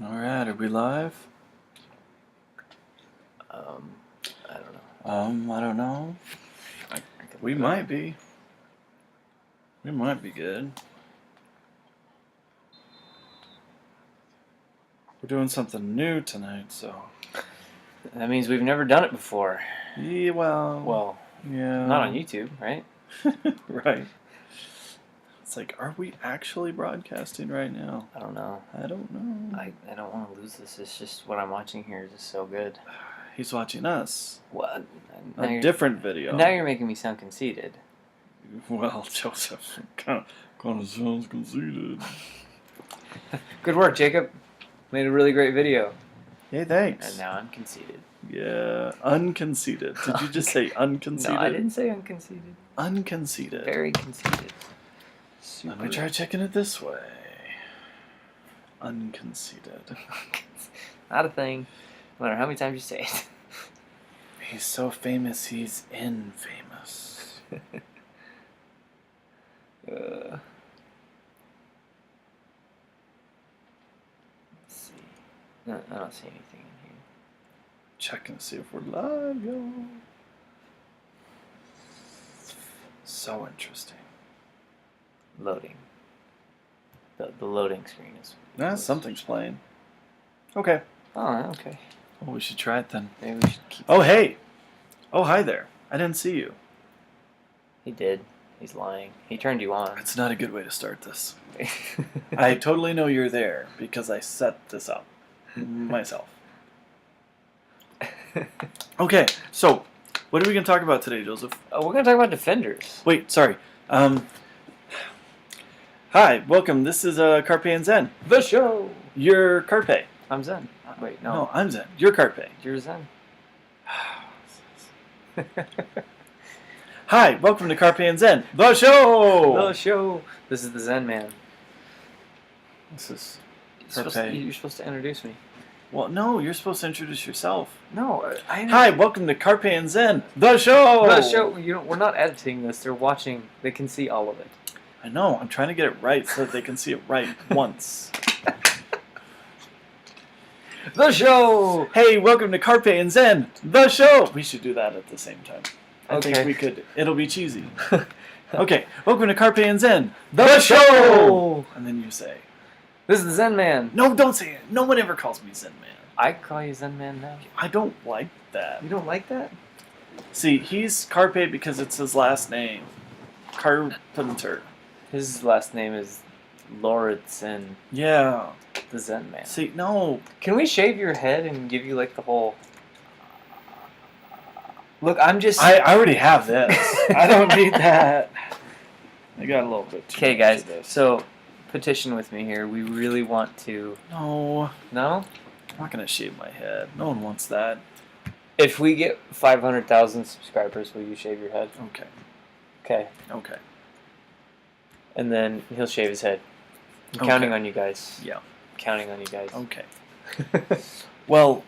Alright, are we live? I don't know. I don't know. We might be. We might be good. We're doing something new tonight, so. That means we've never done it before. Yeah, Well, yeah. not on YouTube, right? Right. It's like, are we actually broadcasting right now? I don't know. I don't know. I don't want to lose this. It's just what I'm watching here is just so good. He's watching us. What? A different video. Now you're making me sound conceited. Well, Joseph kind of sounds conceited. Good work, Jacob. Made a really great video. Hey, thanks. And now I'm conceited. Yeah, unconceited. Did you just say unconceited? No, I didn't say unconceited. Unconceited. Very conceited. Let me try checking it this way. Unconceited. Not a thing. No matter how many times you say it. He's so famous, he's infamous. Let's see. No, I don't see anything in here. Checking to see if we're live, yo. So interesting. Loading. The loading screen is. Something's playing. Okay. Oh, okay. Well, we should try it then. Maybe we should keep. Oh, hey. Oh, hi there. I didn't see you. He did. He's lying. He turned you on. That's not a good way to start this. I totally know you're there because I set this up myself. Okay, so what are we going to talk about today, Joseph? We're going to talk about Defenders. Wait, sorry. Hi, welcome. This is Carpe and Zen. The show. You're Carpe. I'm Zen. Wait, no. No, I'm Zen. You're Carpe. You're Zen. Hi, welcome to Carpe and Zen, the show. The show. This is the Zen Man. This is Carpe. You're supposed to introduce me. Well, no, you're supposed to introduce yourself. No, Hi, welcome to Carpe and Zen, the show. The show. We're not editing this. They're watching. They can see all of it. I know. I'm trying to get it right so that they can see it right once. The show. Hey, welcome to Carpe and Zen, the show. We should do that at the same time. I think we could. It'll be cheesy. Okay, welcome to Carpe and Zen, the show. And then you say, this is the Zen Man. No, don't say it. No one ever calls me Zen Man. I call you Zen Man now. I don't like that. You don't like that? See, he's Carpe because it's his last name. Carpenter. His last name is Lauritsen. Yeah. The Zen Man. See, no. Can we shave your head and give you like the whole... Look, I'm just... I already have this. I don't need that. I got a little bit too Okay, much guys. of this. So, petition with me here. We really want to... No. No? I'm not going to shave my head. No one wants that. If we get 500,000 subscribers, will you shave your head? Okay. Okay. Okay. And then he'll shave his head. I'm counting on you guys. Yeah. I'm counting on you guys. Okay. Well,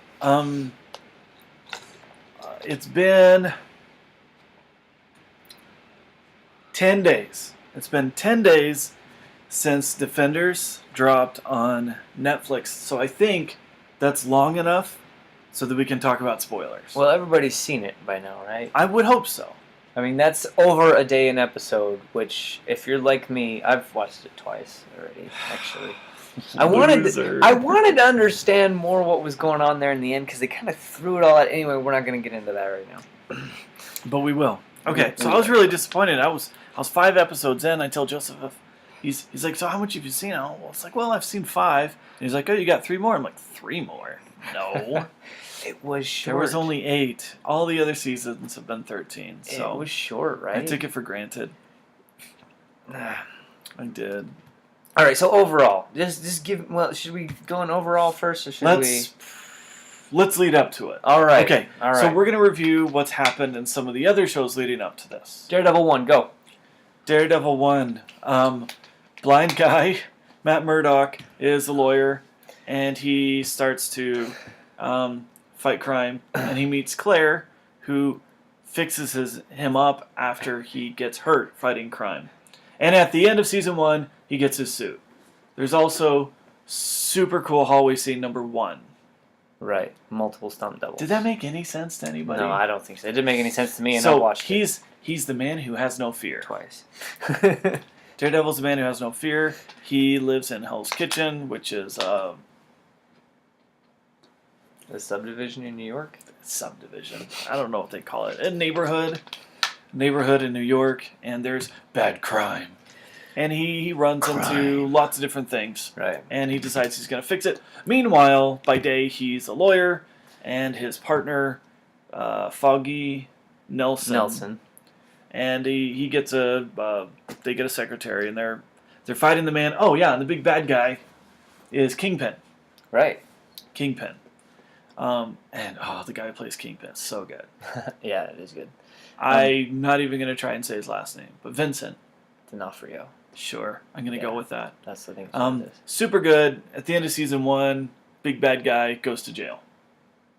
it's been 10 days. It's been 10 days since Defenders dropped on Netflix. So I think that's long enough so that we can talk about spoilers. Well, everybody's seen it by now, right? I would hope so. I mean, that's over a day an episode, which, if you're like me, I've watched it twice already, actually. I wanted to understand more what was going on there in the end, because they kind of threw it all out. Anyway, we're not going to get into that right now. But we will. Okay, so I was really disappointed. I was 5 episodes in. I tell Joseph, he's like, so how much have you seen? It's like, well, I've seen 5. And he's like, oh, you got 3 more? I'm like, 3 more? No. It was short. There was only 8. All the other seasons have been 13. So it was short, right? I took it for granted. I did. All right, so overall, just give. Well, should we go in overall first, or should Let's lead up to it. All right. Okay. All right. So we're gonna review what's happened in some of the other shows leading up to this. Daredevil 1, go. Daredevil 1. Blind guy, Matt Murdock, is a lawyer, and he starts to fight crime, and he meets Claire, who fixes him up after he gets hurt fighting crime. And at the end of season 1, he gets his suit. There's also super cool hallway scene number 1. Right. Multiple stunt doubles. Did that make any sense to anybody? No, I don't think so. It didn't make any sense to me, and so I watched it he's the man who has no fear. twice. Daredevil's the man who has no fear. He lives in Hell's Kitchen, which is The subdivision in New York? subdivision. I don't know what they call it. A neighborhood in New York, and there's bad crime. And he runs into lots of different things. Right. And he decides he's going to fix it. Meanwhile, by day, he's a lawyer, and his partner, Foggy Nelson. And he gets they get a secretary, and they're fighting the man. Oh yeah, and the big bad guy is Kingpin. Right. Kingpin. And the guy who plays Kingpin is so good. Yeah, it is good. I'm not even going to try and say his last name, but Vincent. D'Onofrio. Sure, I'm going to go with that. That's the thing. Super good. At the end of season 1, big bad guy goes to jail.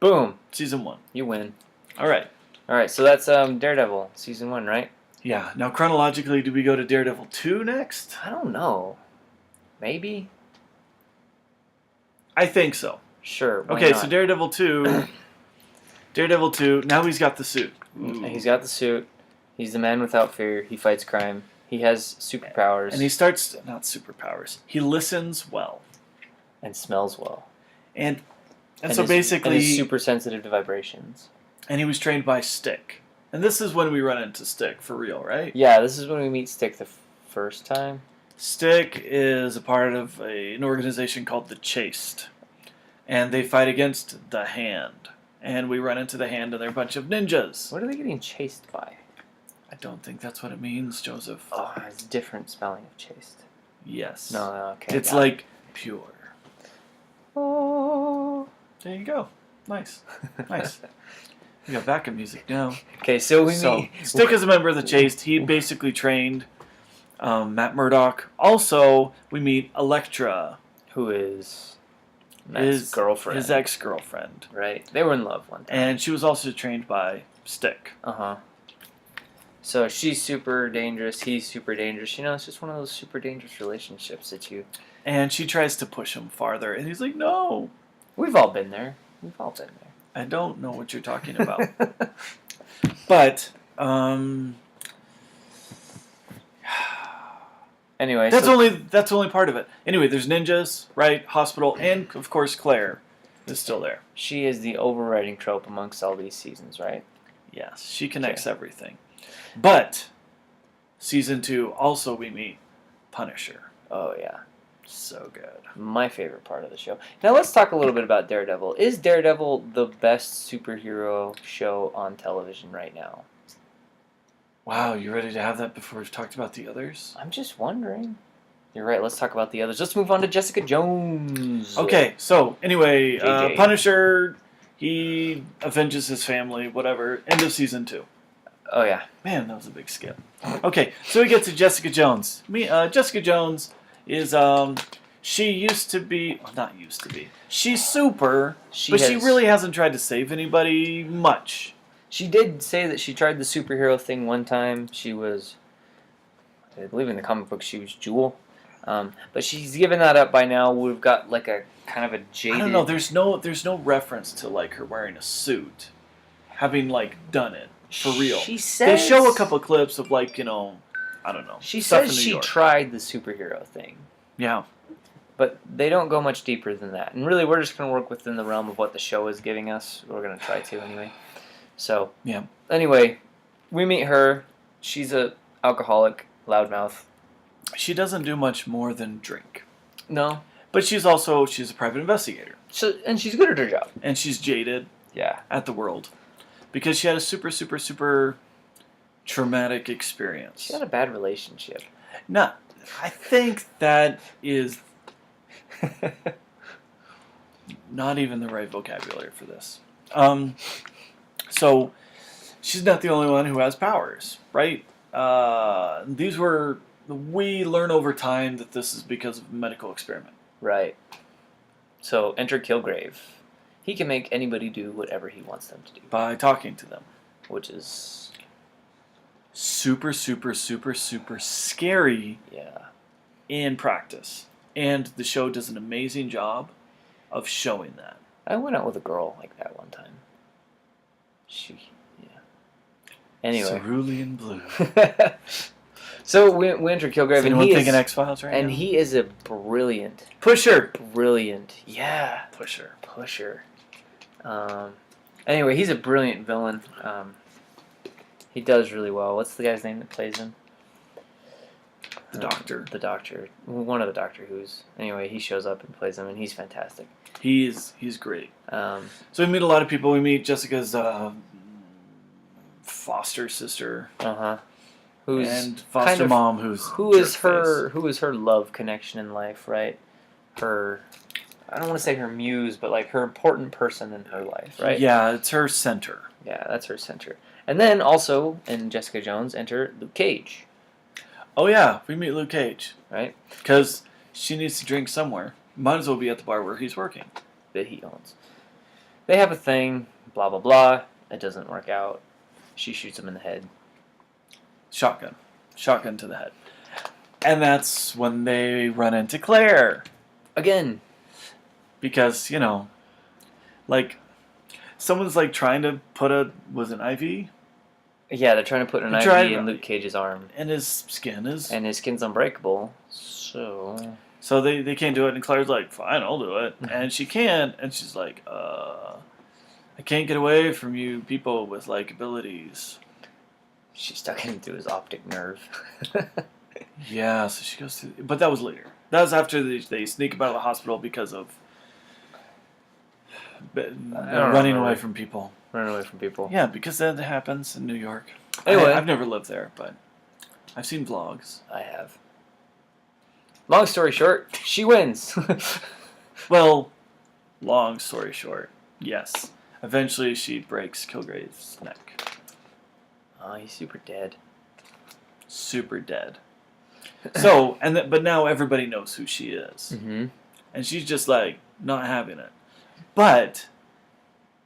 Boom. Season 1. You win. All right. All right, so that's Daredevil, season 1, right? Yeah. Now, chronologically, do we go to Daredevil 2 next? I don't know. Maybe? I think so. Sure. Why Okay, not? so Daredevil 2. Daredevil 2. Now he's got the suit. He's got the suit. He's the man without fear. He fights crime. He has superpowers. And he starts, not superpowers, he listens well. And smells well. And so basically... And he's super sensitive to vibrations. And he was trained by Stick. And this is when we run into Stick, for real, right? Yeah, this is when we meet Stick the first time. Stick is a part of an organization called the Chaste. And they fight against the Hand. And we run into the Hand, and they're a bunch of ninjas. What are they getting chased by? I don't think that's what it means, Joseph. Oh, it's a different spelling of chaste. Yes. No, okay. It's like pure. Oh. There you go. Nice. Nice. We got backup music now. Okay, so we meet... Stick is a member of the Chaste. He basically trained Matt Murdock. Also, we meet Elektra. Who is Matt's girlfriend. His ex-girlfriend. Right. They were in love one time. And she was also trained by Stick. Uh-huh. So she's super dangerous, he's super dangerous. You know, it's just one of those super dangerous relationships that you... And she tries to push him farther, and he's like, no. We've all been there. We've all been there. I don't know what you're talking about. But, anyway, that's only part of it. Anyway, there's ninjas, right? Hospital, and of course Claire is still there. She is the overriding trope amongst all these seasons, right? Yes, she connects everything. But season 2 also we meet Punisher. Oh yeah, so good. My favorite part of the show. Now let's talk a little bit about Daredevil. Is Daredevil the best superhero show on television right now? Wow, you ready to have that before we've talked about the others? I'm just wondering. You're right, let's talk about the others. Let's move on to Jessica Jones. Okay, so anyway, JJ. Punisher, he avenges his family, whatever. End of season 2. Oh yeah. Man, that was a big skip. Okay, so we get to Jessica Jones. Jessica Jones is, she used to be, well, not used to be. She's super, but she really hasn't tried to save anybody much. She did say that she tried the superhero thing one time. She was, I believe in the comic book, she was Jewel. But she's given that up by now. We've got like a kind of a jaded... I don't know, there's no reference to like her wearing a suit, having like done it. For real. She says... They show a couple clips of like, I don't know. She says she tried the superhero thing. Yeah. But they don't go much deeper than that. And really, we're just going to work within the realm of what the show is giving us. We're going to try to anyway. So, yeah. Anyway, we meet her. She's a alcoholic, loudmouth. She doesn't do much more than drink. No. But she's a private investigator. And she's good at her job. And she's jaded. Yeah. At the world. Because she had a super, super, super traumatic experience. She had a bad relationship. No, I think that is not even the right vocabulary for this. So, she's not the only one who has powers, right? We learn over time that this is because of a medical experiment. Right. So, enter Kilgrave. He can make anybody do whatever he wants them to do. By talking to them. Which is... super, super, super, super scary yeah. in practice. And the show does an amazing job of showing that. I went out with a girl like that one time. Yeah. Anyway. Cerulean Blue. So we enter Kilgrave, and he thinking X-Files right and now? he is a brilliant Pusher. Yeah. Pusher. Anyway, he's a brilliant villain. He does really well. What's the guy's name that plays him? The Doctor. The Doctor. One of the Doctor Who's. Anyway, he shows up and plays him, and he's fantastic. He's great. Um, So we meet a lot of people. We meet Jessica's foster sister. Who's and foster kind of, mom who is her love connection in life, right? Her, I don't want to say her muse, but like her important person in her life, right? Yeah, it's her center. Yeah, that's her center. And then also in Jessica Jones enter Luke Cage. Oh yeah, we meet Luke Cage. Right? Because she needs to drink somewhere. Might as well be at the bar where he's working. That he owns. They have a thing, blah blah blah. It doesn't work out. She shoots him in the head. Shotgun to the head. And that's when they run into Claire. Again. Because, like, someone's like trying to put an IV? Yeah, they're trying to put an IV in Luke Cage's arm. And his skin is... And his skin's unbreakable, so... So they can't do it, and Claire's like, fine, I'll do it. And she can, and she's like, I can't get away from you people with, like, abilities. She stuck him through his optic nerve. Yeah, so she goes through... But that was later. That was after they sneak him out of the hospital because of running away from people. Running away from people. Yeah, because that happens in New York. Anyway. I've never lived there, but I've seen vlogs. I have. Long story short, she wins. Well, long story short, yes. Eventually she breaks Kilgrave's neck. Oh, he's super dead. Super dead. So, but now everybody knows who she is. Mm-hmm. And she's just like, not having it. But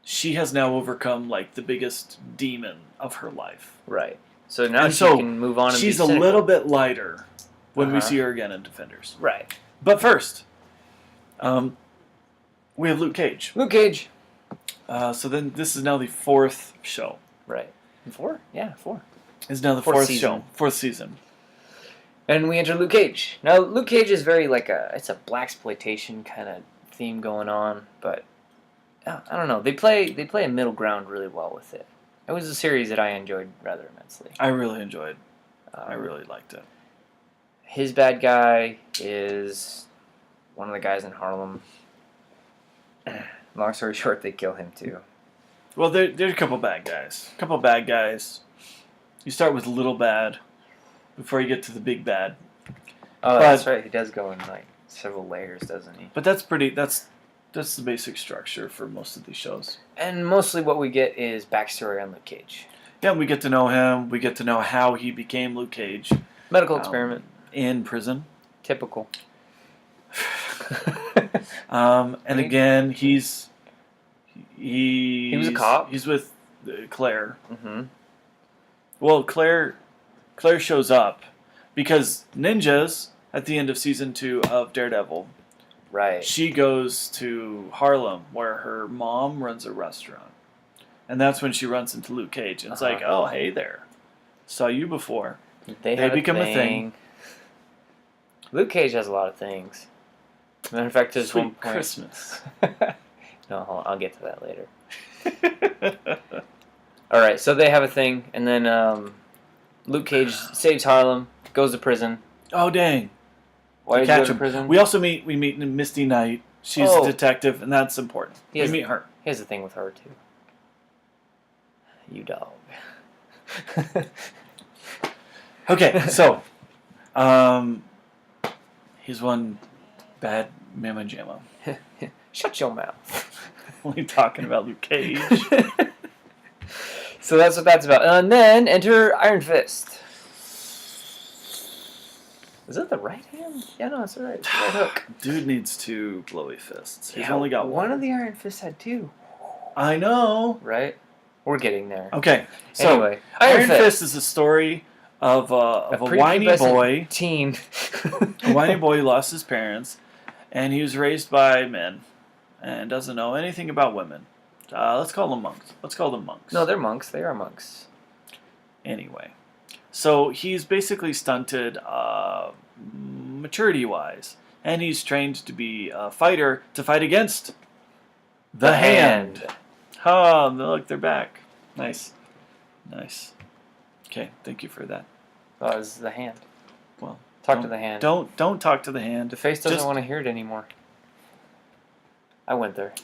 she has now overcome like the biggest demon of her life. Right. So now she can move on and she's be a cynical. little bit lighter when we see her again in Defenders. Right. But first, we have Luke Cage. Luke Cage. So then this is now the fourth show. Right. 4? Yeah, 4. It's now the fourth show. Fourth season. And we enter Luke Cage. Now, Luke Cage is very like it's a blaxploitation kind of theme going on, but I don't know. They play a middle ground really well with it. It was a series that I enjoyed rather immensely. I really enjoyed. I really liked it. His bad guy is one of the guys in Harlem. Long story short, they kill him too. Well, there's a couple bad guys. You start with little bad before you get to the big bad. Oh, that's right. He does go in like several layers, doesn't he? But that's the basic structure for most of these shows. And mostly what we get is backstory on Luke Cage. Yeah, we get to know him. We get to know how he became Luke Cage. Medical experiment. In prison. Typical. And again, he was a cop. He's with Claire. Mm-hmm. Well, Claire shows up because ninjas at the end of season 2 of Daredevil. Right. She goes to Harlem where her mom runs a restaurant. And that's when she runs into Luke Cage. And it's like, oh, hey there. Saw you before. They become a thing. Luke Cage has a lot of things. Matter of fact, there's one point. Christmas. No, hold on, I'll get to that later. All right, so they have a thing, and then Luke Cage saves Harlem, goes to prison. Oh, dang. Why did he go to prison? We meet Misty Knight. She's a detective, and that's important. We meet her. He has a thing with her, too. You dog. Okay, so he's one bad mama jamma. Shut your mouth. Only talking about Luke Cage. So that's what that's about. And then enter Iron Fist. Is that the right hand? Yeah, no, it's the right hook. Dude needs 2 blowy fists. He's Yeah, only got one. One of the Iron Fists had 2. I know. Right? We're getting there. Okay, so anyway, Iron Fist is a story of a whiny boy. Teen. A whiny boy who lost his parents, and he was raised by men, and doesn't know anything about women. Let's call them monks. No, they're monks. They are monks. Anyway, so he's basically stunted maturity-wise, and he's trained to be a fighter to fight against the Hand. Oh, look, they're back. Nice. Okay, thank you for that. Oh, it's the Hand. Well, talk to the Hand. Don't talk to the Hand. The face doesn't want to hear it anymore. I went there.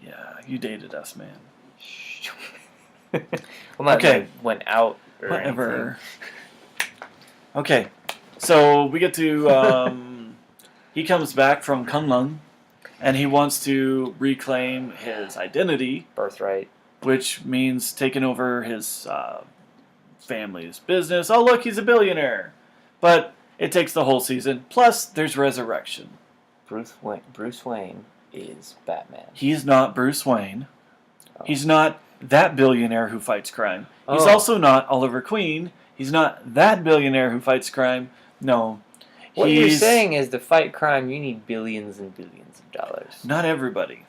Yeah, you dated us, man. Well, not okay. Went out or whatever. Anything. Okay, so we get to. He comes back from Kunlun, and he wants to reclaim his identity, birthright, which means taking over his family's business. Oh, look, he's a billionaire, but it takes the whole season. Plus, there's resurrection. Bruce Wayne is Batman. He's not Bruce Wayne. Oh. He's not that billionaire who fights crime. He's also not Oliver Queen. He's not that billionaire who fights crime. No. What you're saying is to fight crime, you need billions and billions of dollars. Not everybody.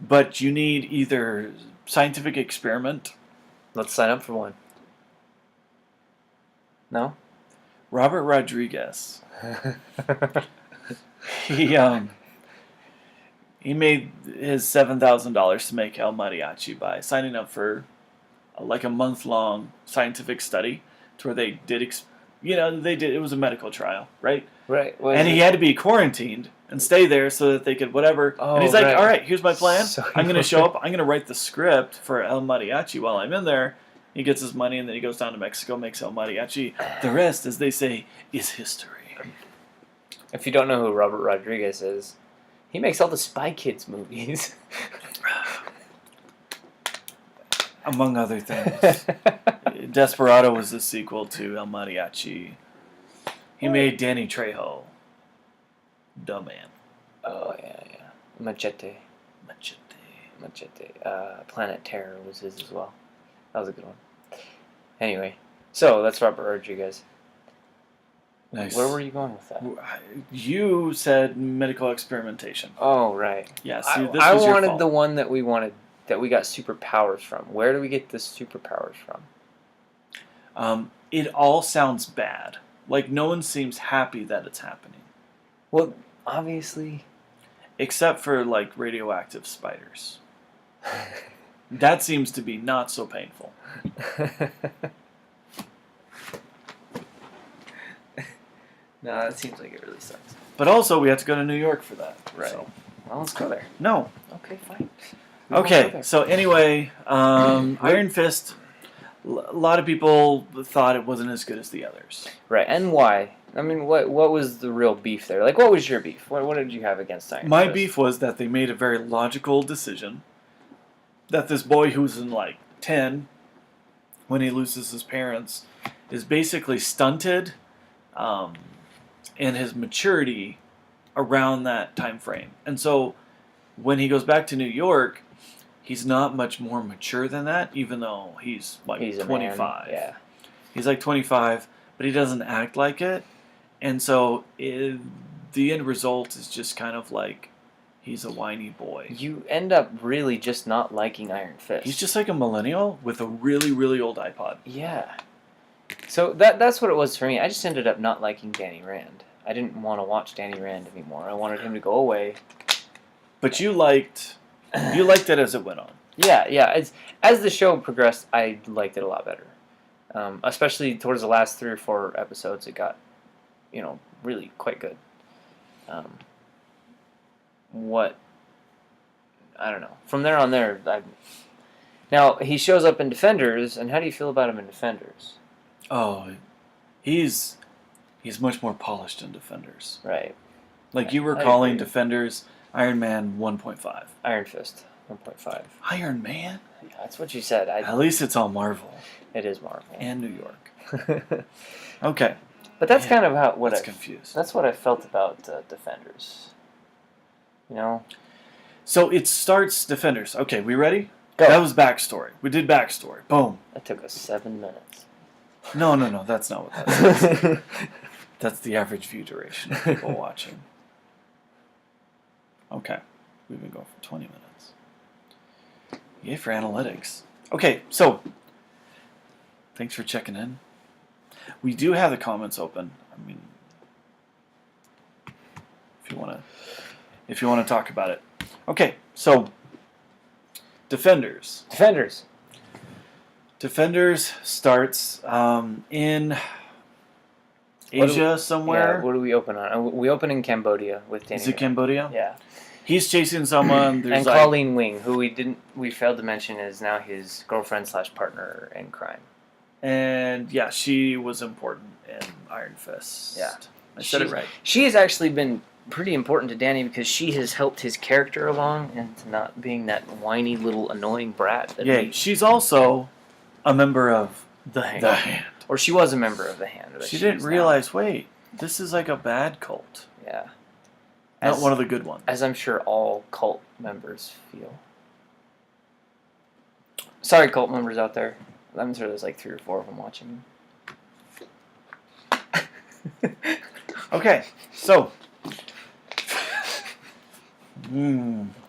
But you need either scientific experiment. Let's sign up for one. No? Robert Rodriguez. He made his $7,000 to make El Mariachi by signing up for like a month-long scientific study to where they did, it was a medical trial, right? Right. And he had to be quarantined and stay there so that they could whatever. Oh, and he's like, right. all right, here's my plan. I'm going to show up. I'm going to write the script for El Mariachi while I'm in there. He gets his money, and then he goes down to Mexico, makes El Mariachi. The rest, as they say, is history. If you don't know who Robert Rodriguez is, he makes all the Spy Kids movies. Among other things. Desperado was the sequel to El Mariachi. He made Danny Trejo. Dumb man. Oh, yeah. Machete. Planet Terror was his as well. That was a good one. Anyway, so that's Robert Rodriguez. Nice. Where were you going with that? You said medical experimentation. Oh, right. Yeah, I wanted the one that we got superpowers from. Where do we get the superpowers from? It all sounds bad. Like, no one seems happy that it's happening. Well, obviously. Except for, like, radioactive spiders. That seems to be not so painful. No, that seems like it really sucks. But also, we have to go to New York for that. Right. So. Well, let's go there. No. Okay, fine. Okay, so anyway, Iron Fist, a lot of people thought it wasn't as good as the others. Right, and why? I mean, what was the real beef there? Like, what was your beef? What did you have against Iron Fist? My beef was that they made a very logical decision. That this boy who's in, like, 10, when he loses his parents, is basically stunted in his maturity around that time frame. And so, when he goes back to New York, he's not much more mature than that, even though he's like 25. Yeah. He's like 25, but he doesn't act like it. And so the end result is just kind of like he's a whiny boy. You end up really just not liking Iron Fist. He's just like a millennial with a really, really old iPod. Yeah. So that's what it was for me. I just ended up not liking Danny Rand. I didn't want to watch Danny Rand anymore. I wanted him to go away. But you liked it as it went on. Yeah. As the show progressed, I liked it a lot better. Especially towards the last 3 or 4 episodes, it got, really quite good. I don't know. From there on there, now he shows up in Defenders, and how do you feel about him in Defenders? Oh, he's much more polished in Defenders. Right. Like you were calling Defenders Iron Man 1.5. Iron Fist 1.5. Iron Man? Yeah, that's what you said. At least it's all Marvel. It is Marvel. And New York. Okay. But that's kind of confused. That's what I felt about Defenders. So it starts Defenders. Okay, we ready? Go. That was backstory. We did backstory. Boom. That took us 7 minutes. No, that's not what that is. That's the average view duration of people watching. Okay, we've been going for 20 minutes. Yay for analytics. Okay, so thanks for checking in. We do have the comments open. I mean, if you want to talk about it. Okay, so Defenders starts in Asia somewhere. Yeah, what do we open on? We open in Cambodia with Danny. Is it Cambodia? Yeah. He's chasing someone. There's and Colleen Wing, who we failed to mention, is now his girlfriend / partner in crime. And yeah, she was important in Iron Fist. Yeah, I said it right. She has actually been pretty important to Danny because she has helped his character along into not being that whiny little annoying brat. Yeah, she's also a member of the Hand. Or she was a member of the Hand. She didn't realize, wait, this is like a bad cult. Yeah. Not one of the good ones. As I'm sure all cult members feel. Sorry, cult members out there. I'm sure there's like 3 or 4 of them watching. Okay, so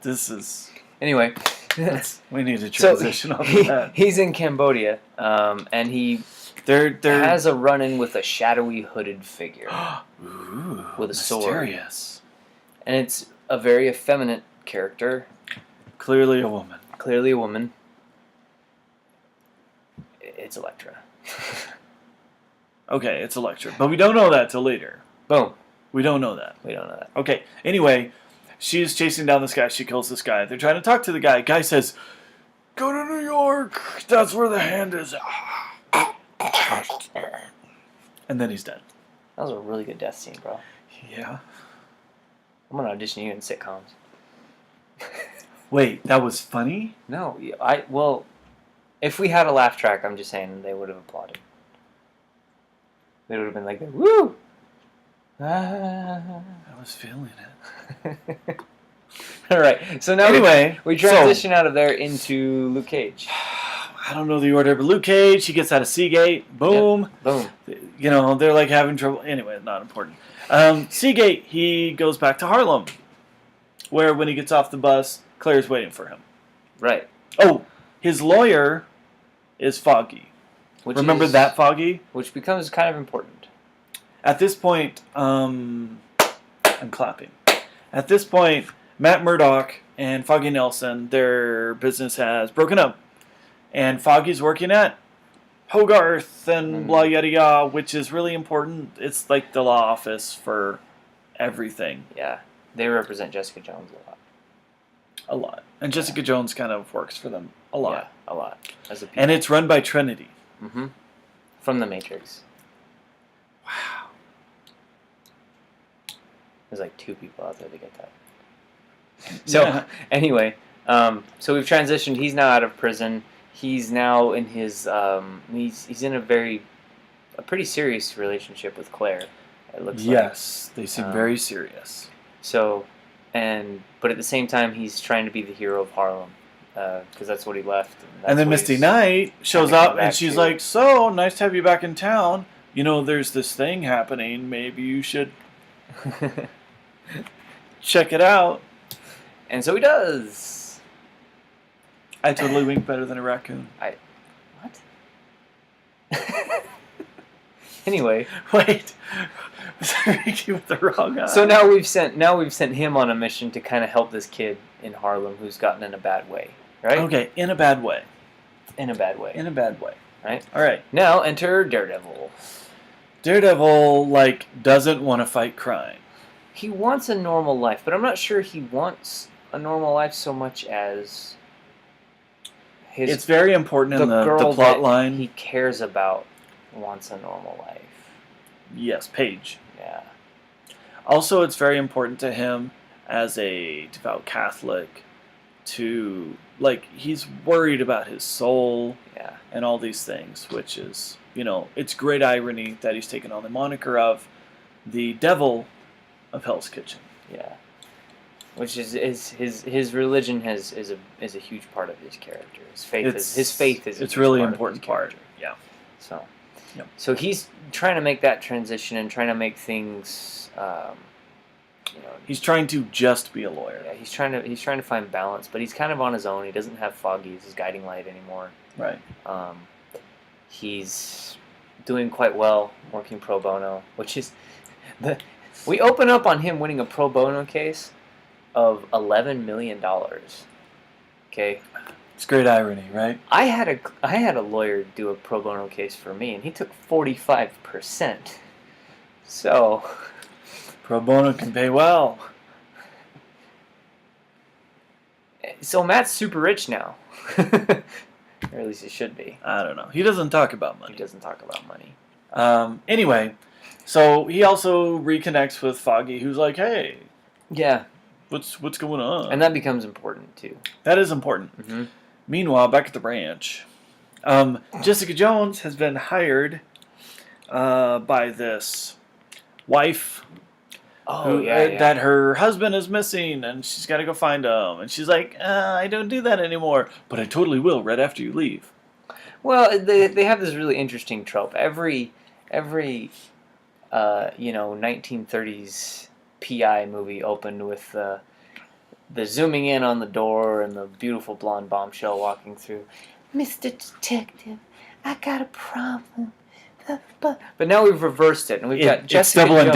this is anyway. We need to transition off of that. He's in Cambodia, and he has a run-in with a shadowy hooded figure with a sword. Mysterious. And it's a very effeminate character. Clearly a woman. It's Elektra. Okay, it's Elektra. But we don't know that till later. Boom. We don't know that. Okay, anyway, she's chasing down this guy. She kills this guy. They're trying to talk to the guy. Guy says, "Go to New York. That's where the Hand is." And then he's dead. That was a really good death scene, bro. Yeah. I'm going to audition you in sitcoms. Wait, that was funny? No, well, if we had a laugh track, I'm just saying they would have applauded. They would have been like, woo! I was feeling it. All right, so now anyway, we transition out of there into Luke Cage. I don't know the order, but Luke Cage, he gets out of Seagate. Boom. Yep. Boom. You know, they're like having trouble. Anyway, not important. Seagate, he goes back to Harlem, where when he gets off the bus, Claire's waiting for him. Right. Oh, his lawyer is Foggy. Remember that Foggy? Which becomes kind of important. At this point, I'm clapping. At this point, Matt Murdock and Foggy Nelson, their business has broken up. And Foggy's working at Hogarth and blah yada yada, which is really important. It's like the law office for everything. Yeah, they represent Jessica Jones a lot. And Jessica Jones kind of works for them a lot. Yeah, a lot. And it's run by Trinity. Mm-hmm. From The Matrix. Wow. There's like 2 people out there that get that. So, anyway, so we've transitioned. He's now out of prison. He's now in his, he's in a pretty serious relationship with Claire, it looks like. Yes, they seem very serious. So, but at the same time, he's trying to be the hero of Harlem, because that's what he left. And then Misty Knight shows up, and she's like, "So, nice to have you back in town. You know, there's this thing happening. Maybe you should check it out." And so he does. I totally wink better than a raccoon. What? Anyway. Wait. Was I winking with the wrong eye? So now we've sent him on a mission to kind of help this kid in Harlem who's gotten in a bad way, right? Okay, in a bad way. Right? All right. Now enter Daredevil. Daredevil, doesn't want to fight crime. He wants a normal life, but I'm not sure he wants a normal life so much as it's very important in the plot line. He cares about wants a normal life. Yes, Paige. Yeah. Also, it's very important to him as a devout Catholic to, he's worried about his soul and all these things, which is, it's great irony that he's taken on the moniker of the devil of Hell's Kitchen. Yeah. Which is his religion is a huge part of his character. His faith is it's really important part. Yeah. So Yep. So he's trying to make that transition and trying to make things, He's trying to just be a lawyer. Yeah, he's trying to find balance, but he's kind of on his own. He doesn't have Foggy as his guiding light anymore. Right. He's doing quite well working pro bono, which is we open up on him winning a pro bono case of $11 million. Okay. It's great irony, right? I had a lawyer do a pro bono case for me, and he took 45%. So Pro bono can pay well. So Matt's super rich now. Or at least he should be. I don't know. He doesn't talk about money. He doesn't talk about money. Anyway, so he also reconnects with Foggy, who's like, hey, yeah, what's going on? And that becomes important, too. That is important. Mm-hmm. Meanwhile, back at the ranch, Jessica Jones has been hired by this wife that her husband is missing, and she's got to go find him. And she's like, I don't do that anymore, but I totally will right after you leave. Well, they have this really interesting trope. Every 1930s PI movie opened with the zooming in on the door and the beautiful blonde bombshell walking through. Mr. Detective, I got a problem. But now we've reversed it, and we've got Jessica Jones.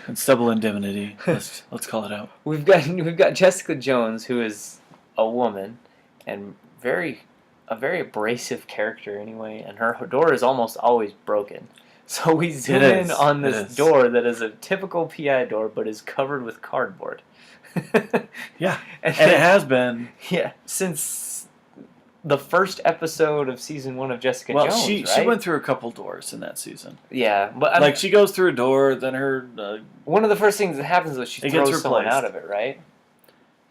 It's double indemnity. Let's call it out. We've got Jessica Jones, who is a woman, and a very abrasive character anyway, and her door is almost always broken. So we zoom in on this door that is a typical PI door, but is covered with cardboard. Yeah, and it has been. Yeah, since the first episode of season 1 of Jessica Jones, she went through a couple doors in that season. Yeah, but she goes through a door, then her. One of the first things that happens is she throws someone out of it, right?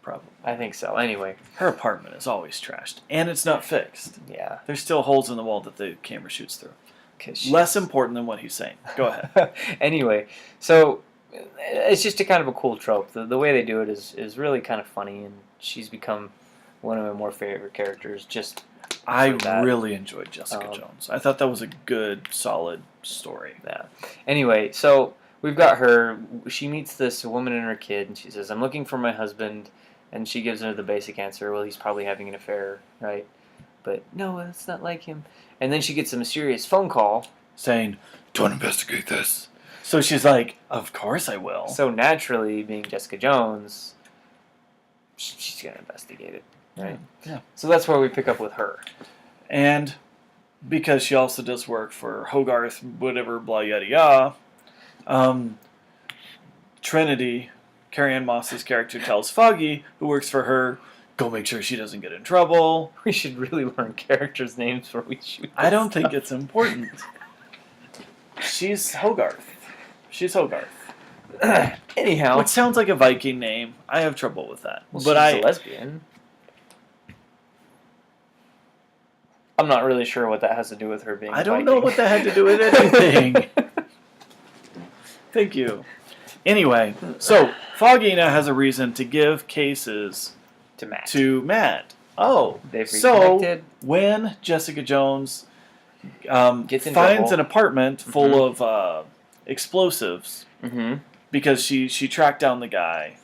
Probably. I think so. Anyway, her apartment is always trashed, and it's not fixed. Yeah, there's still holes in the wall that the camera shoots through. Less important than what he's saying. Go ahead. Anyway, so it's just a kind of a cool trope. The way they do it is really kind of funny, and she's become one of my more favorite characters. I really enjoyed Jessica Jones. I thought that was a good, solid story. Yeah. Anyway, so we've got her. She meets this woman and her kid, and she says, "I'm looking for my husband," and she gives her the basic answer. Well, he's probably having an affair, right? But no, it's not like him. And then she gets a mysterious phone call saying, "Don't investigate this." So she's like, "Of course I will." So naturally, being Jessica Jones, she's gonna investigate it. Right. Yeah. So that's where we pick up with her. And because she also does work for Hogarth, whatever, blah, yada, yada, Trinity, Carrie-Anne Moss's character, tells Foggy, who works for her, go make sure she doesn't get in trouble. We should really learn characters' names before we shoot. I don't think it's important. She's Hogarth. Anyhow. Which sounds like a Viking name. I have trouble with that. Well, she's a lesbian. I'm not really sure what that has to do with her being I don't know what that had to do with anything. Thank you. Anyway, so Foggy now has a reason to give cases to Matt. Oh, they've reconnected. So when Jessica Jones finds an apartment full of explosives, because she tracked down the guy,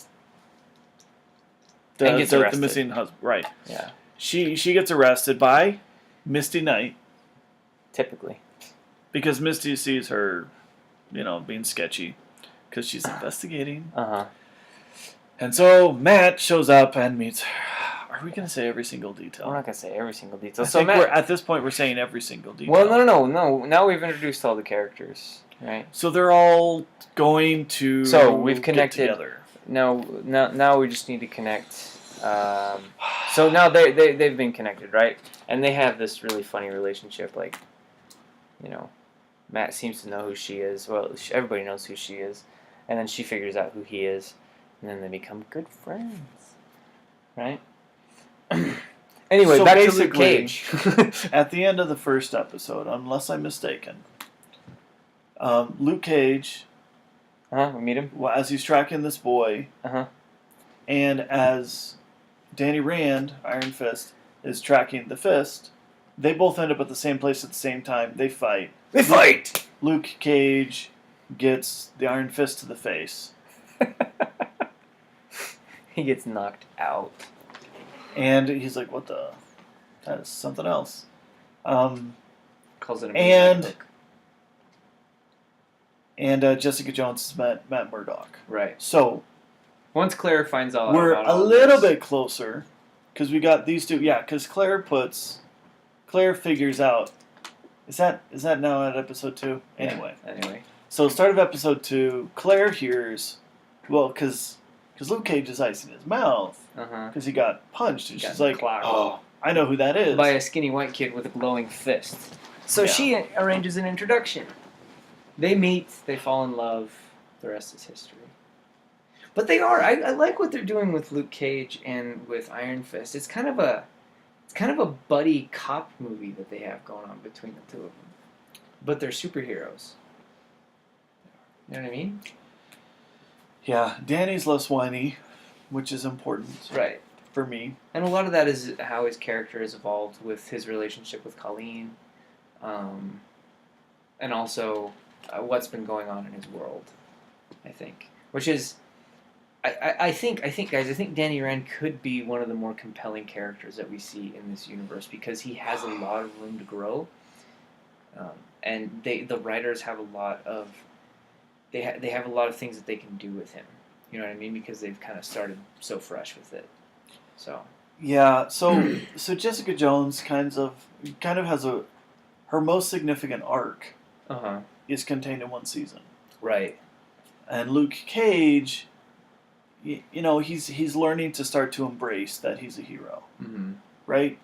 and gets arrested. The missing husband, right? Yeah. She gets arrested by Misty Knight. Typically. Because Misty sees her, being sketchy. Because she's investigating. Uh-huh. And so Matt shows up and meets her. Are we going to say every single detail? We're not going to say every single detail. I think at this point we're saying every single detail. Well, no. Now we've introduced all the characters, right? So they're all going to we've connected. Get together. Now we just need to connect. So now they've been connected, right? And they have this really funny relationship. Like, Matt seems to know who she is. Well, everybody knows who she is. And then she figures out who he is. And then they become good friends. Right? Anyway, so back to Luke Cage. At the end of the first episode, unless I'm mistaken, Luke Cage... we meet him? As he's tracking this boy, and as Danny Rand, Iron Fist, is tracking the Fist, they both end up at the same place at the same time. They fight. They fight! Luke Cage gets the Iron Fist to the face. He gets knocked out. And he's like, what the? That is something else. Calls it a And Jessica Jones has met Matt Murdock. Right. So once Claire finds out we're about a little bit closer because we got these two. Yeah, because Claire figures out. Is that now at episode 2? Anyway. Yeah, anyway. So start of episode 2, Claire hears, well, because Luke Cage is icing his mouth because he got punched, and she's like, "Oh, I know who that is." By a skinny white kid with a glowing fist. So she arranges an introduction. They meet, they fall in love, the rest is history. But they are, I like what they're doing with Luke Cage and with Iron Fist. It's kind of a buddy cop movie that they have going on between the two of them. But they're superheroes. You know what I mean? Yeah, Danny's less whiny, which is important. Right. For me. And a lot of that is how his character has evolved with his relationship with Colleen. And also what's been going on in his world, I think. Which is, I think, guys, I think Danny Rand could be one of the more compelling characters that we see in this universe because he has a lot of room to grow. And the writers have a lot of, they have a lot of things that they can do with him. You know what I mean? Because they've kind of started so fresh with it. So. Yeah, so Jessica Jones kind of has her most significant arc is contained in one season. Right. And Luke Cage, he's learning to start to embrace that he's a hero. Mm-hmm. Right?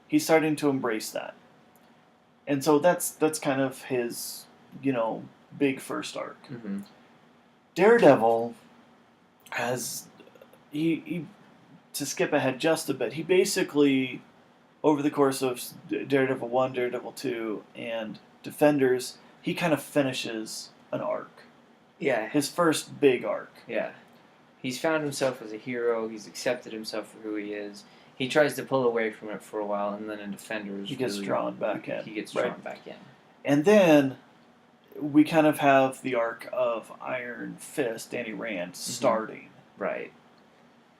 He's starting to embrace that. And so that's kind of his, big first arc. Mm-hmm. Daredevil has he to skip ahead just a bit, he basically, over the course of Daredevil 1, Daredevil 2, and Defenders, he kind of finishes an arc. Yeah. His first big arc. Yeah. He's found himself as a hero. He's accepted himself for who he is. He tries to pull away from it for a while, and then in Defenders, he gets drawn back in. He gets drawn back in. And then we kind of have the arc of Iron Fist, Danny Rand, starting. Right.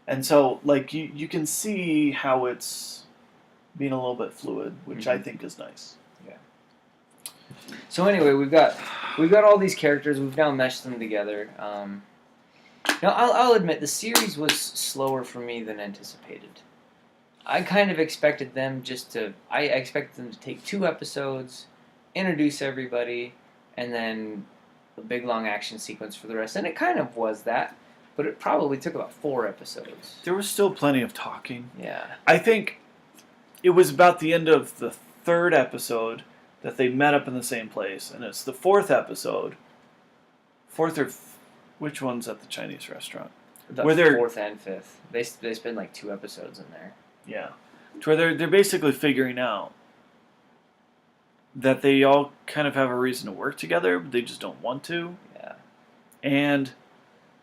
And so, you can see how it's being a little bit fluid, which I think is nice. Yeah. So anyway, we've got all these characters. We've now meshed them together. Now, I'll admit, the series was slower for me than anticipated. I kind of expected them I expected them to take 2 episodes, introduce everybody, and then a big long action sequence for the rest. And it kind of was that. But it probably took about 4 episodes. There was still plenty of talking. Yeah. I think it was about the end of the 3rd episode that they met up in the same place. And it's the 4th episode. 4th or... Which one's at the Chinese restaurant? The 4th and 5th. They spend like 2 episodes in there. Yeah. To where they're basically figuring out that they all kind of have a reason to work together, but they just don't want to. Yeah. And...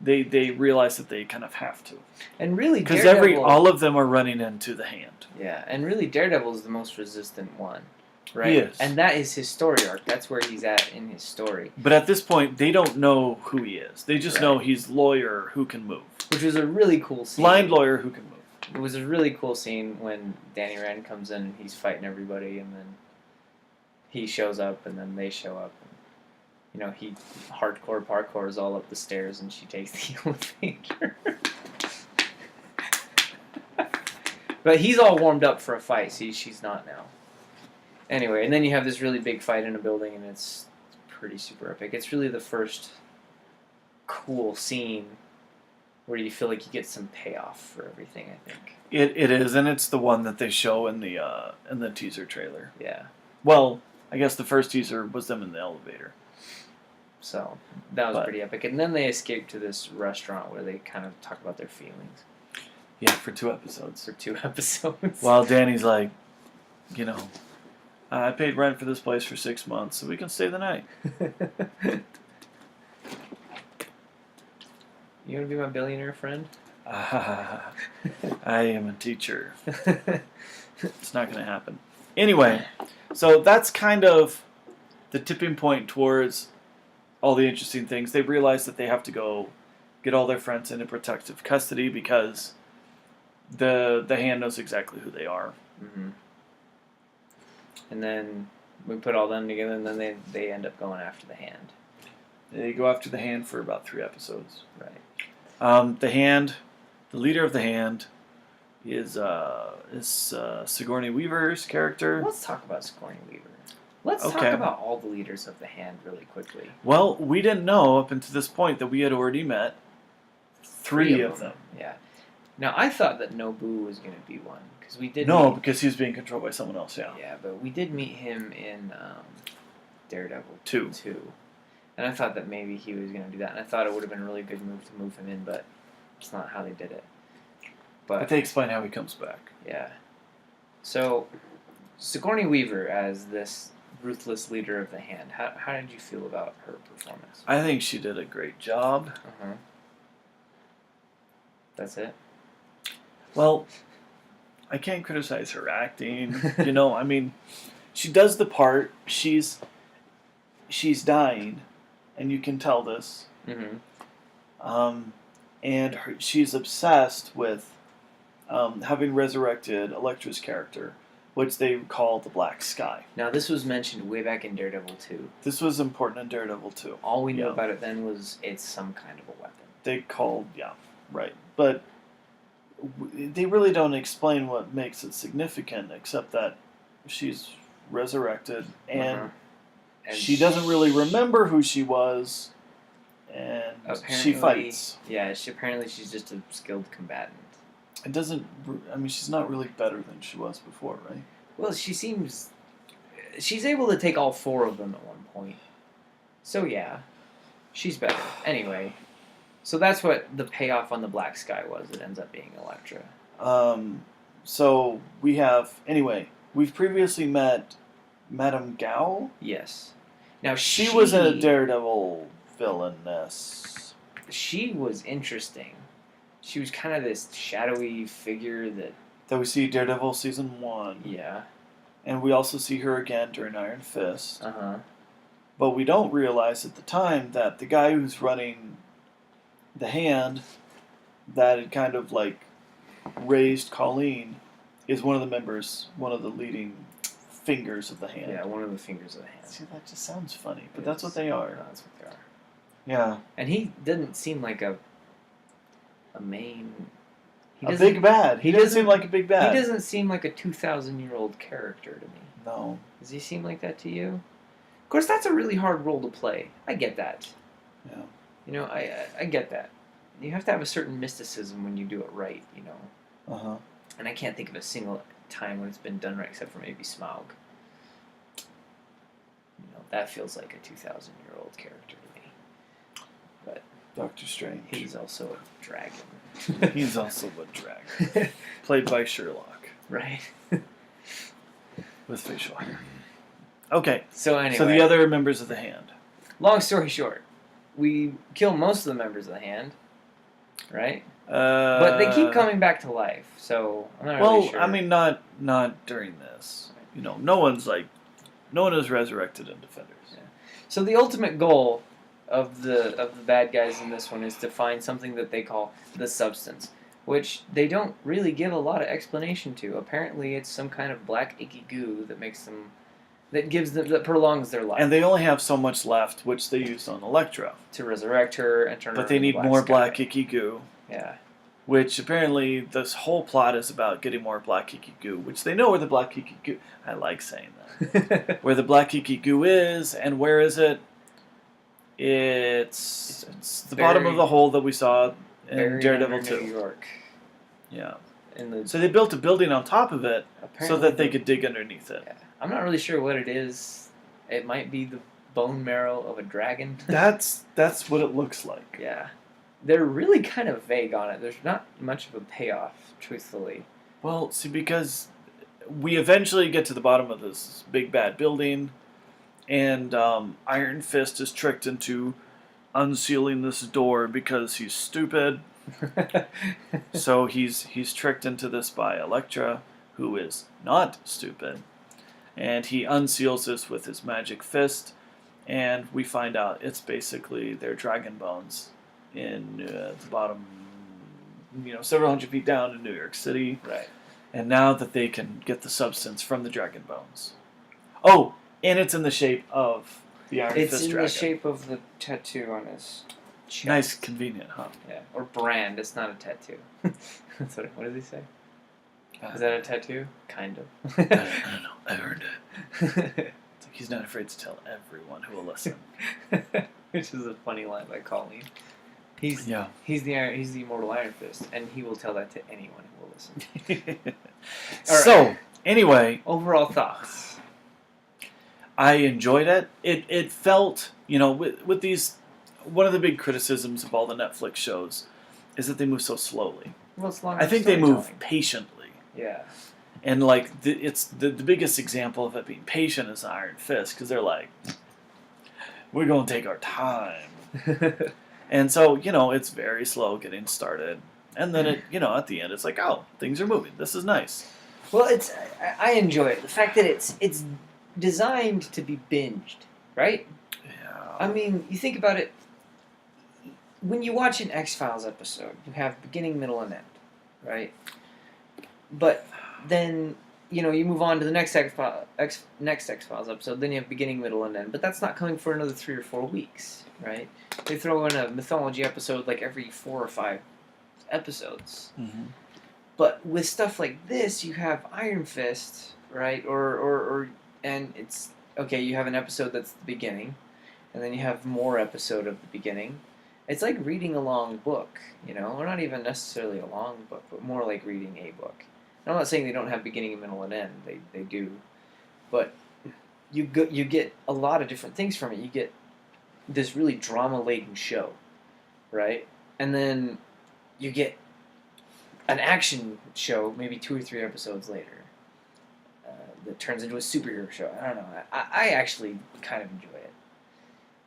They realize that they kind of have to. And really, because all of them are running into the Hand. Yeah, and really Daredevil is the most resistant one, right? He is. And that is his story arc. That's where he's at in his story. But at this point, they don't know who he is. They just know he's lawyer who can move. Which was a really cool scene. Blind lawyer who can move. It was a really cool scene when Danny Rand comes in and he's fighting everybody, and then he shows up, and then they show up. He hardcore parkours all up the stairs, and she takes the elevator. But he's all warmed up for a fight. See, she's not now. Anyway, and then you have this really big fight in a building, and it's pretty super epic. It's really the first cool scene where you feel like you get some payoff for everything, I think. It is, and it's the one that they show in the teaser trailer. Yeah. Well, I guess the first teaser was them in the elevator. So that was pretty epic. And then they escape to this restaurant where they kind of talk about their feelings. Yeah, for 2 episodes. For 2 episodes. While Danny's like, I paid rent for this place for 6 months, so we can stay the night. You want to be my billionaire friend? I am a teacher. It's not going to happen. Anyway, so that's kind of the tipping point towards all the interesting things. They realize that they have to go get all their friends into protective custody because the hand knows exactly who they are. Mm-hmm. And then we put all them together, and then they end up going after the hand. They go after the hand for about 3 episodes. Right. The leader of the hand is Sigourney Weaver's character. Let's talk about Sigourney Weaver. Let's talk about all the leaders of the hand really quickly. Well, we didn't know up until this point that we had already met 3 of them. Yeah. Now, I thought that Nobu was going to be one. Because we did because he was being controlled by someone else, yeah. Yeah, but we did meet him in Daredevil 2. And I thought that maybe he was going to do that. And I thought it would have been a really good move to move him in, but it's not how they did it. But they explain how he comes back. Yeah. So, Sigourney Weaver as this ruthless leader of the hand, how did you feel about her performance? I think she did a great job. Uh-huh. That's it? Well, I can't criticize her acting. I mean, she does the part. She's dying, and you can tell this. Mm-hmm. And she's obsessed with having resurrected Elektra's character, which they call the Black Sky. Now, this was mentioned way back in Daredevil 2. This was important in Daredevil 2. All we knew about it then was it's some kind of a weapon. They called, right. But they really don't explain what makes it significant, except that she's resurrected, and she doesn't really remember who she was, and she fights. Yeah, apparently she's just a skilled combatant. It doesn't. I mean, she's not really better than she was before, right? Well, she's able to take all 4 of them at one point. So yeah, she's better. Anyway, so that's what the payoff on the Black Sky was. It ends up being Elektra. So we have we've previously met Madame Gao. Yes. Now she was a Daredevil villainess. She was interesting. She was kind of this shadowy figure that we see Daredevil season 1. Yeah. And we also see her again during Iron Fist. Uh-huh. But we don't realize at the time that the guy who's running the hand that had kind of raised Colleen is one of the members, one of the leading fingers of the hand. Yeah, one of the fingers of the hand. See, that just sounds funny, but that's what they are. No, that's what they are. Yeah. And he didn't seem like a main... A big bad. He doesn't seem like a big bad. He doesn't seem like a 2,000-year-old character to me. No. Does he seem like that to you? Of course, that's a really hard role to play. I get that. Yeah. I get that. You have to have a certain mysticism when you do it right, Uh-huh. And I can't think of a single time when it's been done right, except for maybe Smaug. That feels like a 2,000-year-old character to me. But Doctor Strange. He's also a dragon. He's also a dragon. Played by Sherlock. Right. With facial hair. Okay. So anyway. So the other members of the hand. Long story short, we kill most of the members of the hand, right? But they keep coming back to life, so I'm not really sure. Well, I mean, not during this. No one is resurrected in Defenders. Yeah. So the ultimate goal of the bad guys in this one is to find something that they call the substance, which they don't really give a lot of explanation to. Apparently, it's some kind of black icky goo that prolongs their life. And they only have so much left, which they used on Elektra to resurrect her and turn her. But they need more black icky goo. Yeah. Which apparently this whole plot is about getting more black icky goo, which they know where the black icky goo. I like saying that. Where the black icky goo is, and where is it? It's the bottom of the hole that we saw in Daredevil 2. New York. Yeah. So they built a building on top of it so that they could dig underneath it. Yeah. I'm not really sure what it is. It might be the bone marrow of a dragon. That's what it looks like. Yeah. They're really kind of vague on it. There's not much of a payoff, truthfully. Well, see, because we eventually get to the bottom of this big bad building, and Iron Fist is tricked into unsealing this door because he's stupid. So he's tricked into this by Elektra, who is not stupid. and he unseals this with his magic fist, and we find out it's basically their dragon bones in the bottom, several hundred feet down in New York City. Right. And now that they can get the substance from the dragon bones. Oh, and it's in the shape of the Iron Fist dragon. It's in the shape of the tattoo on his chest. Nice, convenient, huh? Yeah, or brand. It's not a tattoo. What does he say? Is that a tattoo? Kind of. I don't know. I earned it. It's like he's not afraid to tell everyone who will listen. Which is a funny line by Colleen. He's the immortal Iron Fist, and he will tell that to anyone who will listen. So, anyway, overall thoughts. I enjoyed it. It felt, with these, one of the big criticisms of all the Netflix shows is that they move so slowly. Well, it's long. I think they move patiently. Yeah. And it's the biggest example of it being patient is Iron Fist, because they're like, we're going to take our time. And so, it's very slow getting started. And then at the end, it's like, oh, things are moving. This is nice. Well, I enjoy it. The fact that it's designed to be binged, right? Yeah. I mean, you think about it. When you watch an X-Files episode, you have beginning, middle, and end, right? But then, you move on to the next X-Files episode, then you have beginning, middle, and end. But that's not coming for another 3 or 4 weeks, right? They throw in a mythology episode like every 4 or 5 episodes. Mm-hmm. But with stuff like this, you have Iron Fist, right? And it's, okay, you have an episode that's the beginning, and then you have more episode of the beginning. It's like reading a long book, or not even necessarily a long book, but more like reading a book. And I'm not saying they don't have beginning, middle, and end. They do. But you get a lot of different things from it. You get this really drama-laden show, right? And then you get an action show maybe 2 or 3 episodes later that turns into a superhero show. I don't know. I actually kind of enjoy it.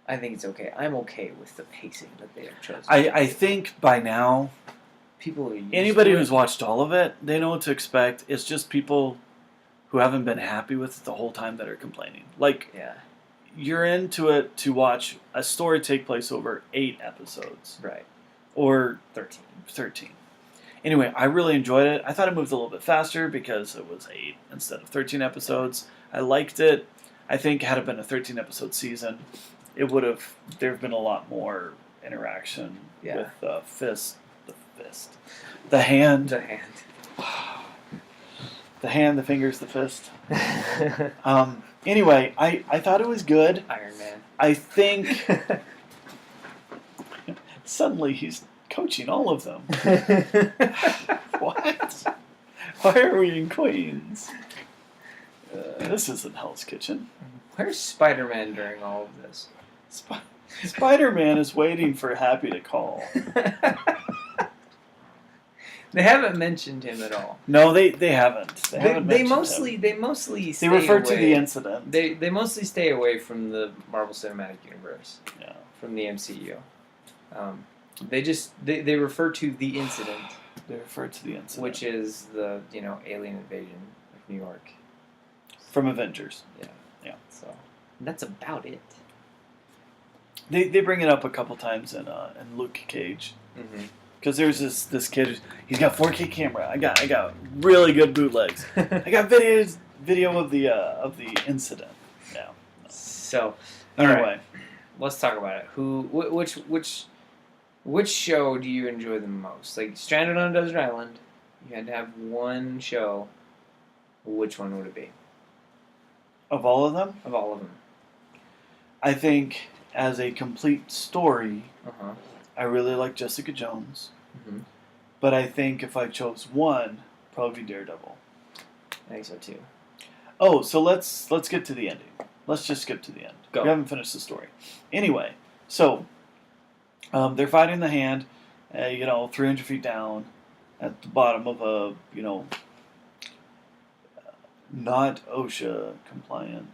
I think it's okay. I'm okay with the pacing that they have chosen. I think by now, people are used anybody to it. who's watched all of it, they know what to expect. It's just people who haven't been happy with it the whole time that are complaining. Yeah. You're into it to watch a story take place over 8 episodes. Right. Or 13. Anyway, I really enjoyed it. I thought it moved a little bit faster because it was 8 instead of 13 episodes. I liked it. I think had it been a 13-episode season, there'd been a lot more interaction with the hand. The hand, the fingers, the fist. Anyway, I thought it was good. Iron Man. I think suddenly he's coaching all of them. What? Why are we in Queens? This isn't Hell's Kitchen. Where's Spider-Man during all of this? Spider-Man is waiting for Happy to call. They haven't mentioned him at all. No, they haven't. They mostly stay refer away. to the incident. They mostly stay away from the Marvel Cinematic Universe. Yeah. From the MCU. They refer to the incident. They refer to the incident, which is the alien invasion of New York from Avengers. Yeah. So that's about it. They bring it up a couple times in Luke Cage. Mm-hmm. Because there's this kid, he's got 4K camera. I got really good bootlegs. I got video of the incident. Yeah. So, anyway, right. Let's talk about it. Which show do you enjoy the most? Like Stranded on a Desert Island, you had to have one show. Which one would it be? Of all of them? Of all of them. I think as a complete story, Uh-huh. I really like Jessica Jones. Mm-hmm. But I think if I chose one, probably Daredevil. I think so too. Oh, so let's get to the ending. Let's just skip to the end. Go. We haven't finished the story. Anyway, so they're fighting the hand, 300 feet down at the bottom of a, not OSHA compliant.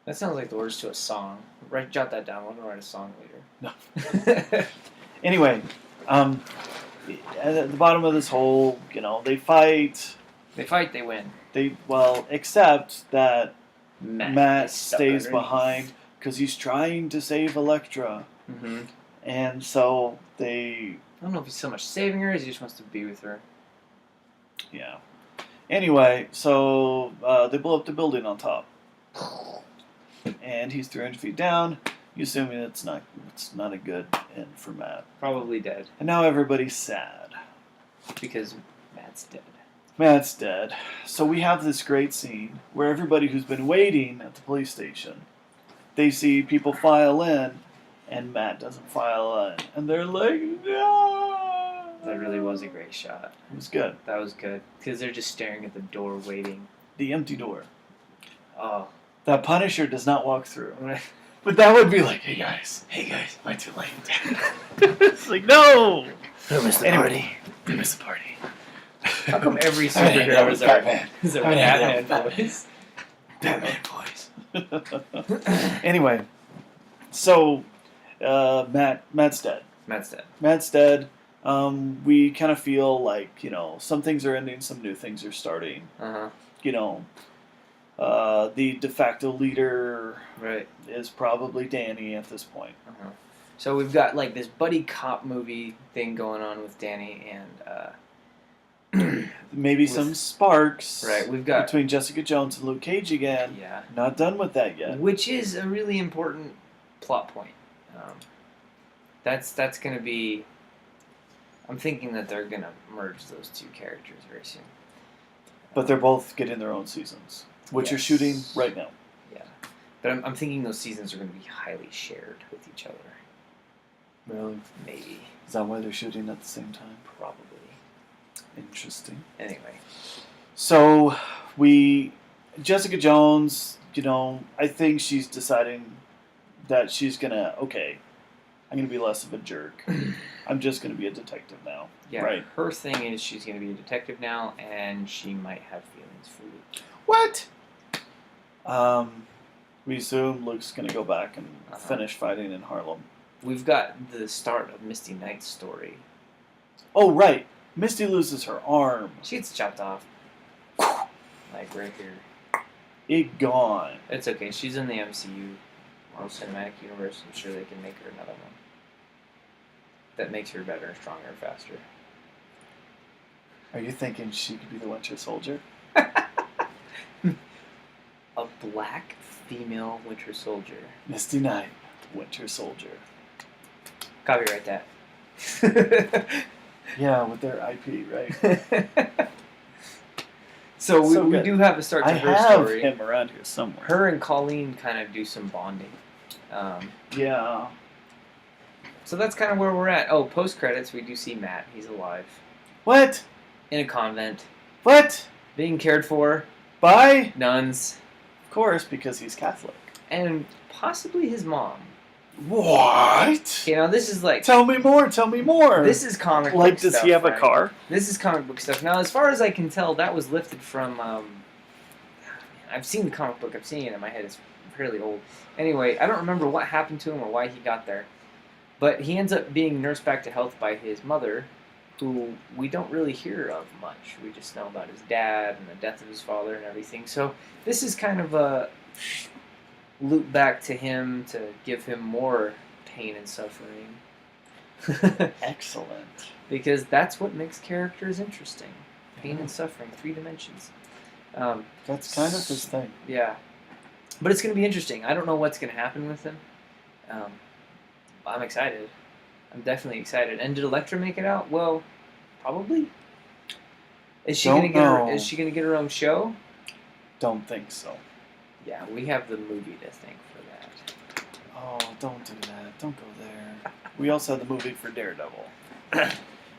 That sounds like the words to a song. Jot that down. I'm going to write a song later. No. Anyway, at the bottom of this hole, they fight. They fight, they win. Except that Matt is stuck stays underneath. behind because he's trying to save Elektra. Mm-hmm. And so they... I don't know if he's so much saving her as he just wants to be with her. Yeah. Anyway, so they blow up the building on top. And he's 300 feet down. You assuming it's not a good end for Matt. Probably dead. And now everybody's sad. Because Matt's dead. Matt's dead. So we have this great scene where everybody who's been waiting at the police station, they see people file in, and Matt doesn't file in. And they're like, no! That really was a great shot. It was good. That was good. Because they're just staring at the door waiting. The empty door. Oh. That Punisher does not walk through. But that would be like, hey guys, am I too late? It's like, no! I missed the party. I missed the party. How come every superhero is a Batman voice? Batman voice. Anyway, so Matt's dead. Matt's dead. Matt's dead. We kind of feel like, some things are ending, some new things are starting. Uh-huh. The de facto leader Right. is probably Danny at this point. Uh-huh. So we've got like this buddy cop movie thing going on with Danny and Maybe some sparks. Right, we've got between Jessica Jones and Luke Cage again. Yeah. Not done with that yet. Which is a really important plot point. That's going to be. I'm thinking that they're going to merge those two characters very soon. But they're both getting their own seasons, which are shooting right now. Yeah, but I'm thinking those seasons are going to be highly shared with each other. Really? Maybe. Is that why they're shooting at the same time? Probably. Interesting. Anyway. So, Jessica Jones, I think she's deciding that she's going to, I'm going to be less of a jerk. I'm just going to be a detective now. Yeah, right. Her thing is she's going to be a detective now, and she might have feelings for Luke. What? We assume Luke's going to go back and finish fighting in Harlem. We've got the start of Misty Knight's story. Oh, right. Misty loses her arm. She gets chopped off. Like right here. It gone. It's okay. She's in the MCU, or Cinematic Universe. I'm sure they can make her another one. That makes her better, stronger, faster. Are you thinking she could be the Winter Soldier? A black female Winter Soldier. Misty Knight, Winter Soldier. Copyright that. Yeah, with their IP, right? So we do have a start to her story. I have him around here somewhere. Her and Colleen kind of do some bonding. Yeah. So that's kind of where we're at. Oh, post-credits, we do see Matt. He's alive. What? In a convent. What? Being cared for. By? Nuns. Of course, because he's Catholic. And possibly his mom. What? This is like... Tell me more. This is comic book stuff. Like, does he have a car? This is comic book stuff. Now, as far as I can tell, that was lifted from... I've seen the comic book. I've seen it in my head. It's fairly old. Anyway, I don't remember what happened to him or why he got there. But he ends up being nursed back to health by his mother, who we don't really hear of much. We just know about his dad and the death of his father and everything. So this is kind of a loop back to him to give him more pain and suffering. Excellent. Because that's what makes characters interesting. Pain and suffering, 3 dimensions. That's kind of his thing. Yeah. But it's going to be interesting. I don't know what's going to happen with him. I'm excited. I'm definitely excited. And did Elektra make it out? Well, probably. Is she going to get her own show? Don't think so. Yeah, we have the movie to thank for that. Oh, don't do that. Don't go there. We also have the movie for Daredevil.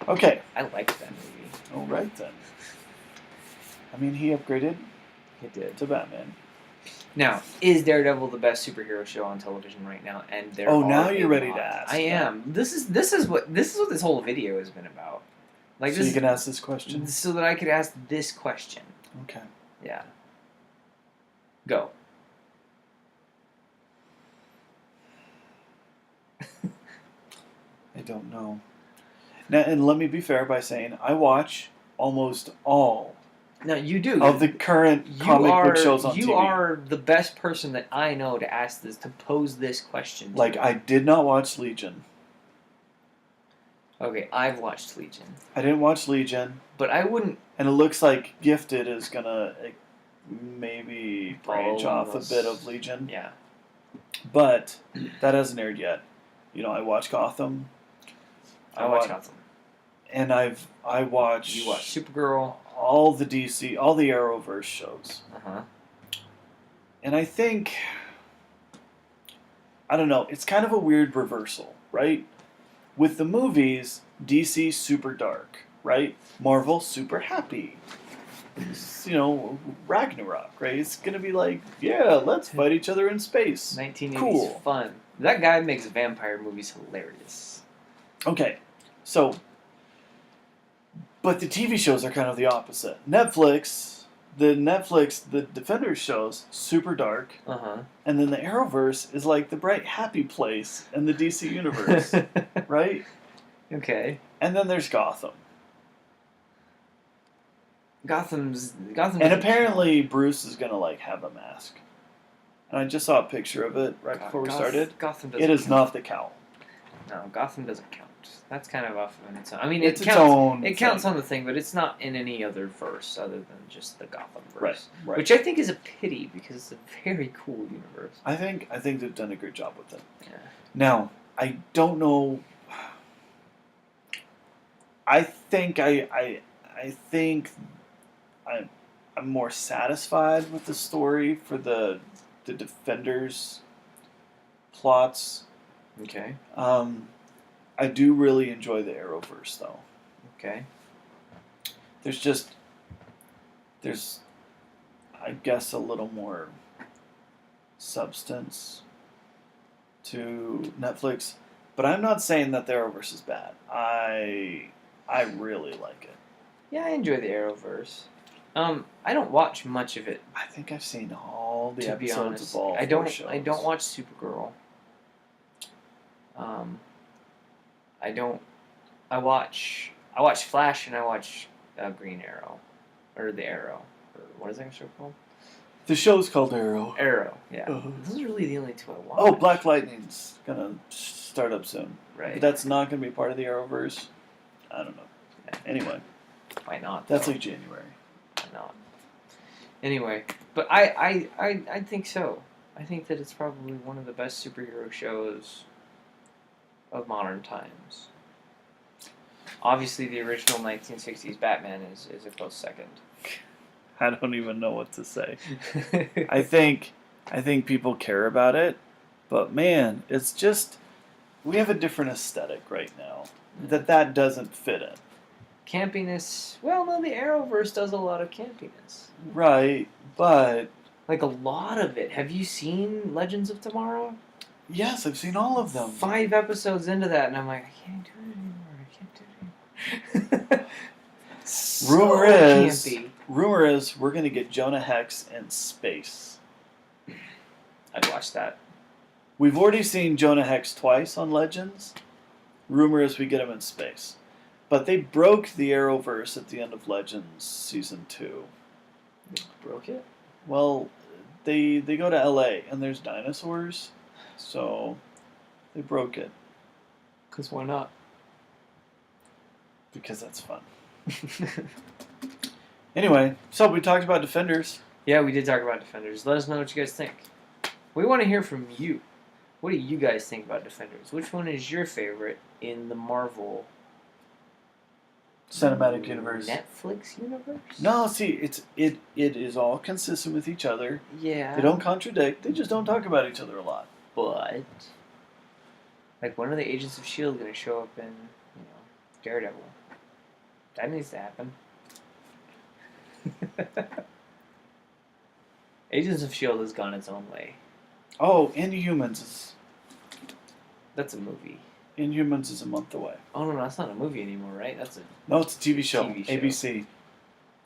Okay. I liked that movie. All right, then. I mean, he upgraded to Batman. Now, is Daredevil the best superhero show on television right now? And now you're ready to ask. I am. This is what this whole video has been about. Like, so you can ask this question? So that I could ask this question. Okay. Yeah. Go. I don't know. Now, and let me be fair by saying I watch almost all No, you do. Of the current comic book shows on TV. You are the best person that I know to ask this, to pose this question to. Like, I did not watch Legion. Okay, I've watched Legion. I didn't watch Legion. But I wouldn't... And it looks like Gifted is going to maybe branch off a bit of Legion. Yeah. But that hasn't aired yet. You know, I watch Gotham. I watch Gotham. And I watch... You watch Supergirl. All the DC, all the Arrowverse shows. Uh-huh. And I think... I don't know. It's kind of a weird reversal, right? With the movies, DC super dark, right? Marvel super happy. It's, you know, Ragnarok, right? It's gonna be like, yeah, let's fight each other in space. 1980s cool. Fun. That guy makes vampire movies hilarious. Okay, so, but the TV shows are kind of the opposite. The Defenders shows, super dark. Uh-huh. And then the Arrowverse is like the bright, happy place in the DC universe, right? Okay. And then there's Gotham. Gotham. And apparently Bruce is gonna like have a mask. And I just saw a picture of it right before we started. Gotham doesn't. It is count. not the cowl. No, Gotham doesn't count. That's kind of off of its own. I mean, It's it its counts. own It counts thing. on the thing, but it's not in any other verse other than just the Gotham verse. Right. Which I think is a pity because it's a very cool universe. I think they've done a great job with it. Yeah. Now, I don't know. I think I'm more satisfied with the story for the Defenders plots. Okay. I do really enjoy the Arrowverse though. Okay. There's I guess a little more substance to Netflix, but I'm not saying that the Arrowverse is bad. I really like it. Yeah, I enjoy the Arrowverse. I don't watch much of it. I think I've seen all the to be episodes honest, of all I four don't. shows. I don't watch Supergirl. I watch Flash and I watch Green Arrow, or the Arrow, or what is that show called? The show's called Arrow. Arrow, yeah. Uh-huh. Those are really the only two I watch. Oh, Black Lightning's gonna start up soon. Right. But that's not gonna be part of the Arrowverse. I don't know. Yeah. Anyway, Why not? that's though? like January. Why not? Anyway, but I think so. I think that it's probably one of the best superhero shows of modern times. Obviously, the original 1960s Batman is a close second. I don't even know what to say. I think people care about it, but man, it's just we have a different aesthetic right now that doesn't fit in. Campiness. Well, no, the Arrowverse does a lot of campiness. Right, but Like a lot of it. Have you seen Legends of Tomorrow? yes, I've seen all of them. 5 episodes into that, and I'm like, I can't do it anymore. I can't do it anymore. So campy. Rumor is we're gonna get Jonah Hex in space. I'd watch that. We've already seen Jonah Hex twice on Legends. Rumor is we get him in space. But they broke the Arrowverse at the end of Legends Season 2. They broke it? Well, they go to LA and there's dinosaurs, so they broke it. Because why not? Because that's fun. Anyway, so we talked about Defenders. Yeah, we did talk about Defenders. Let us know what you guys think. We want to hear from you. What do you guys think about Defenders? Which one is your favorite in the Marvel Cinematic Universe. Netflix universe? No, see, it is all consistent with each other. Yeah. They don't contradict. They just don't talk about each other a lot. But like, when are the Agents of S.H.I.E.L.D. going to show up in, Daredevil? That needs to happen. Agents of S.H.I.E.L.D. has gone its own way. Oh, Inhumans That's a movie. is a month away. Oh, no, that's not a movie anymore, right? That's a... No, it's a TV show. TV show. ABC.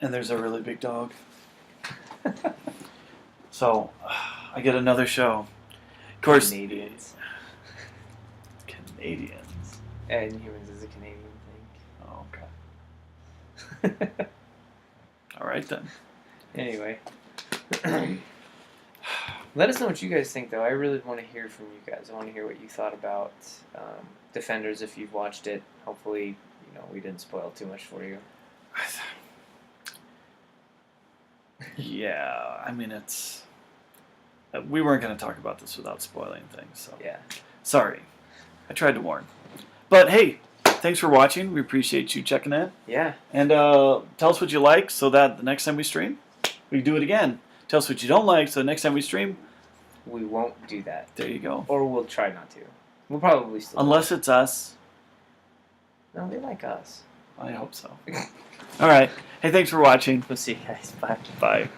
And there's a really big dog. So, I get another show. Of course, Canadians. Canadians. And Humans is a Canadian Oh, okay. thing. All right then. Anyway. Let us know what you guys think, though. I really want to hear from you guys. I want to hear what you thought about Defenders if you've watched it. Hopefully, we didn't spoil too much for you. Yeah, I mean, it's... We weren't going to talk about this without spoiling things, so... Yeah. Sorry. I tried to warn. But, hey, thanks for watching. We appreciate you checking in. Yeah. And tell us what you like so that the next time we stream, we do it again. Tell us what you don't like so the next time we stream... We won't do that. There you go. Or we'll try not to. We'll probably still... Unless it's us. No, they like us. I hope so. All right. Hey, thanks for watching. We'll see you guys. Bye. Bye.